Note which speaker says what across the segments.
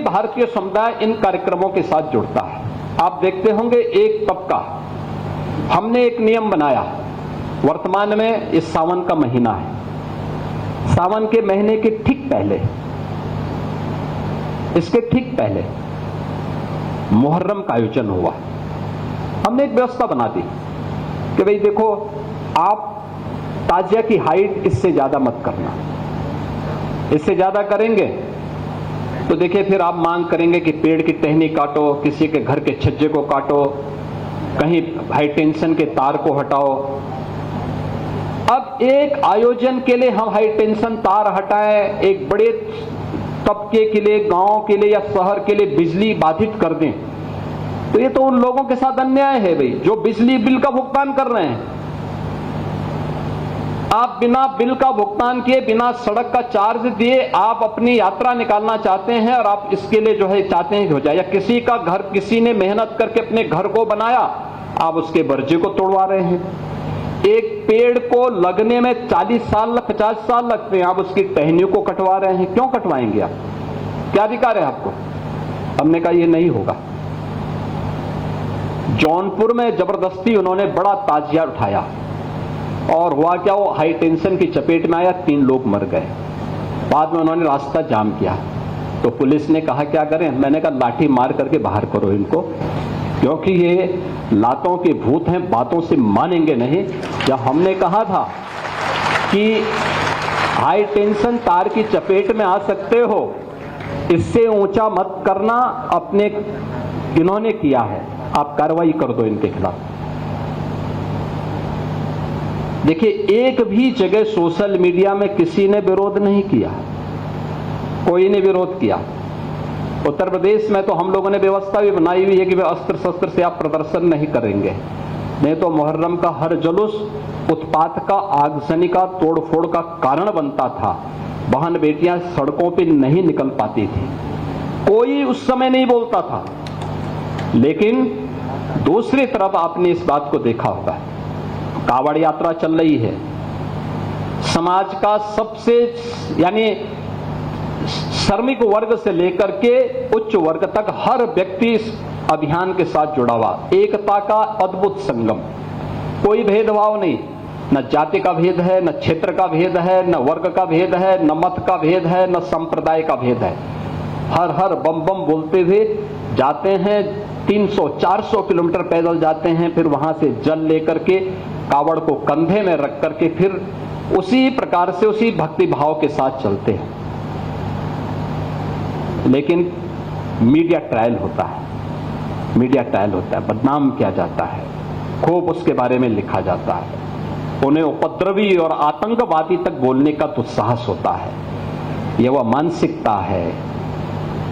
Speaker 1: भारतीय समुदाय इन कार्यक्रमों के साथ जुड़ता है। आप देखते होंगे एक तबका, हमने एक नियम बनाया, वर्तमान में इस सावन का महीना है, सावन के महीने के ठीक पहले, इसके ठीक पहले मुहर्रम का आयोजन हुआ। हमने एक व्यवस्था बना दी कि भाई देखो, आप ताजिया की हाइट इससे ज्यादा मत करना, इससे ज्यादा करेंगे तो देखिए फिर आप मांग करेंगे कि पेड़ की टहनी काटो, किसी के घर के छज्जे को काटो, कहीं हाई टेंशन के तार को हटाओ। अब एक आयोजन के लिए हम हाई टेंशन तार हटाएं, एक बड़े तबके के लिए, गांव के लिए या शहर के लिए बिजली बाधित कर दें, तो ये तो उन लोगों के साथ अन्याय है भाई, जो बिजली बिल का भुगतान कर रहे हैं। आप बिना बिल का भुगतान किए, बिना सड़क का चार्ज दिए आप अपनी यात्रा निकालना चाहते हैं और आप इसके लिए जो है चाहते हैं कि हो जाए, या किसी का घर, किसी ने मेहनत करके अपने घर को बनाया, आप उसके बर्जे को तोड़वा रहे हैं। एक पेड़ को लगने में 40 साल 50 साल लगते हैं, आप उसकी टहनियों को कटवा रहे हैं। क्यों कटवाएंगे आप? क्या अधिकार है आपको? हमने कहा ये नहीं होगा। जौनपुर में जबरदस्ती उन्होंने बड़ा ताजिया उठाया और हुआ क्या, वो हाई टेंशन की चपेट में आया, 3 लोग मर गए। बाद में उन्होंने रास्ता जाम किया तो पुलिस ने कहा क्या करें? मैंने कहा लाठी मार करके बाहर करो इनको, क्योंकि ये लातों के भूत हैं, बातों से मानेंगे नहीं। जब हमने कहा था कि हाई टेंशन तार की चपेट में आ सकते हो, इससे ऊंचा मत करना, अपने इन्होंने किया है, आप कार्रवाई कर दो इनके खिलाफ। देखिए, एक भी जगह सोशल मीडिया में किसी ने विरोध नहीं किया, कोई ने विरोध किया। उत्तर प्रदेश में तो हम लोगों ने व्यवस्था भी बनाई हुई है कि वे अस्त्र शस्त्र से आप प्रदर्शन नहीं करेंगे, नहीं तो मुहर्रम का हर जुलूस उत्पात का, आगजनी का, तोड़फोड़ का कारण बनता था। बहन बेटियां सड़कों पे नहीं निकल पाती थी, कोई उस समय नहीं बोलता था। लेकिन दूसरी तरफ आपने इस बात को देखा होगा, कावड़ यात्रा चल रही है, समाज का सबसे यानी श्रमिक वर्ग से लेकर के उच्च वर्ग तक हर व्यक्ति इस अभियान के साथ जुड़ा हुआ, एकता का अद्भुत संगम, कोई भेदभाव नहीं, न जाति का भेद है, न क्षेत्र का भेद है, न वर्ग का भेद है, न मत का भेद है, न संप्रदाय का भेद है। हर हर बम बम बोलते हुए जाते हैं, 300-400 किलोमीटर पैदल जाते हैं, फिर वहां से जल लेकर के कावड़ को कंधे में रख करके फिर उसी प्रकार से, उसी भक्ति भाव के साथ चलते हैं। लेकिन मीडिया ट्रायल होता है, मीडिया ट्रायल होता है, बदनाम किया जाता है, खूब उसके बारे में लिखा जाता है, उन्हें उपद्रवी और आतंकवादी तक बोलने का दुस्साहस होता है। यह वह मानसिकता है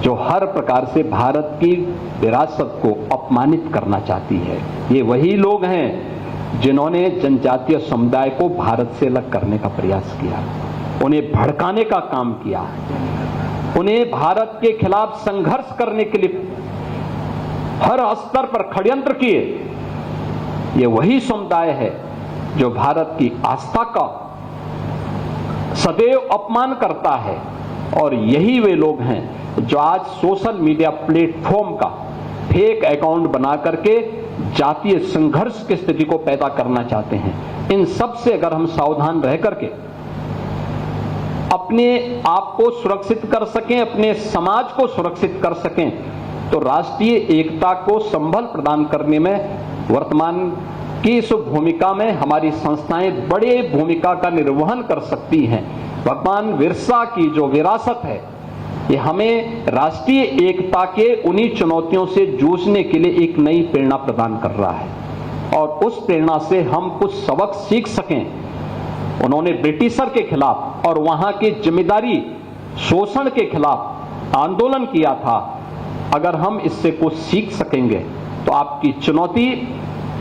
Speaker 1: जो हर प्रकार से भारत की विरासत को अपमानित करना चाहती है। ये वही लोग हैं जिन्होंने जनजातीय समुदाय को भारत से अलग करने का प्रयास किया, उन्हें भड़काने का काम किया, उन्हें भारत के खिलाफ संघर्ष करने के लिए हर स्तर पर षड्यंत्र किए। ये वही समुदाय है जो भारत की आस्था का सदैव अपमान करता है, और यही वे लोग हैं जो आज सोशल मीडिया प्लेटफॉर्म का फेक अकाउंट बना करके जातीय संघर्ष की स्थिति को पैदा करना चाहते हैं। इन सब से अगर हम सावधान रह करके अपने आप को सुरक्षित कर सकें, अपने समाज को सुरक्षित कर सकें, तो राष्ट्रीय एकता को संबल प्रदान करने में वर्तमान की इस भूमिका में हमारी संस्थाएं बड़े भूमिका का निर्वहन कर सकती हैं। भगवान बिरसा की जो विरासत है, ये हमें राष्ट्रीय एकता के उन्हीं चुनौतियों से जूझने के लिए एक नई प्रेरणा प्रदान कर रहा है, और उस प्रेरणा से हम कुछ सबक सीख सकें। उन्होंने ब्रिटिशर के खिलाफ और वहां के जिम्मेदारी शोषण के खिलाफ आंदोलन किया था। अगर हम इससे कुछ सीख सकेंगे तो आपकी चुनौती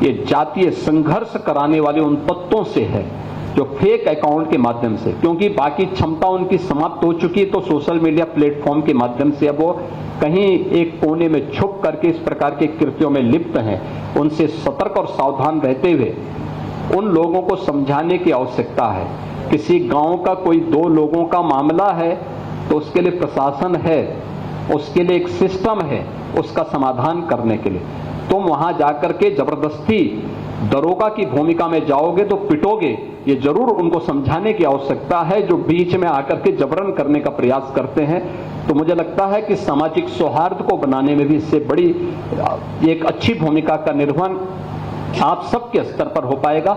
Speaker 1: ये जातीय संघर्ष कराने वाले उन तत्वों से है जो फेक अकाउंट के माध्यम से, क्योंकि बाकी क्षमता उनकी समाप्त हो चुकी है, तो सोशल मीडिया प्लेटफॉर्म के माध्यम से अब वो कहीं एक कोने में छुप करके इस प्रकार के कृत्यों में लिप्त हैं। उनसे सतर्क और सावधान रहते हुए उन लोगों को समझाने की आवश्यकता है। किसी गांव का कोई 2 लोगों का मामला है तो उसके लिए प्रशासन है, उसके लिए एक सिस्टम है उसका समाधान करने के लिए। तुम वहां जाकर के जबरदस्ती दरोगा की भूमिका में जाओगे तो पिटोगे, ये जरूर उनको समझाने की आवश्यकता है जो बीच में आकर के जबरन करने का प्रयास करते हैं। तो मुझे लगता है कि सामाजिक सौहार्द को बनाने में भी इससे बड़ी एक अच्छी भूमिका का निर्वहन आप सबके स्तर पर हो पाएगा।